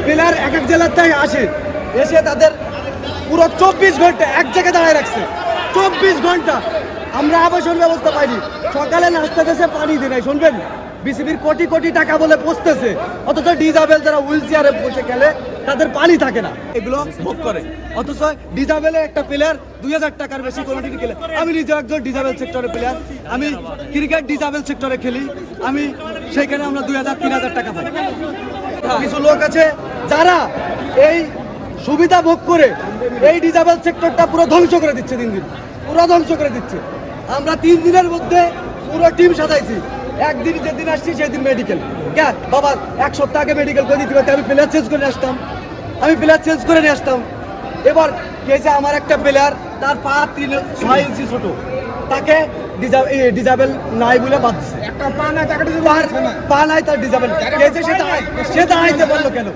Player এক এক জেলার থেকে আসে, এসে তাদের পুরো 24 ঘন্টা এক জায়গায় দাঁড়ায় রাখছে। 24 ঘন্টা আমরা আবাসন ব্যবস্থা পাইনি, সকালে নাস্তা দেশে পানি দিই নাই। শুনবেন, বিসিবির কোটি কোটি টাকা বলে পৌঁছতেছে, অথচ ডিজাবেল যারা হুইল চেয়ারে বসে খেলে তাদের পানি থাকে না, এগুলো ভোগ করে। অথচ ডিজাবেলে একটা প্লেয়ার 2000 টাকার বেশি কোনো দিন খেলে। আমি নিজে একজন ডিজাবেল সেক্টরের প্লেয়ার, আমি ক্রিকেট ডিজাবেল সেক্টরে খেলি, আমি সেখানে আমরা 2000-3000 টাকা পাই। কিছু লোক আছে যারা এই সুবিধা ভোগ করে এই ডিজাবেল সেক্টরটা পুরো ধ্বংস করে দিচ্ছে, দিন দিন পুরো ধ্বংস করে দিচ্ছে। আমরা 3 দিনের মধ্যে পুরো টিম সাজাইছি, একদিন যেদিন আসছি সেদিন মেডিকেল। কেন বাবা, 1 সপ্তাহ আগে মেডিকেল করে দিতে পারতে আমি প্লেয়ার চেঞ্জ করে নিয়ে আসতাম। এবার কে যে আমার একটা প্লেয়ার, তার পা 6 ইঞ্চি ছোট, তাকে ডিজাবেল নাই বলে বাদ দিচ্ছে। একটা পা নাই, তার ডিজাবেল, সে দাঁড়াইতে পারলো কেন?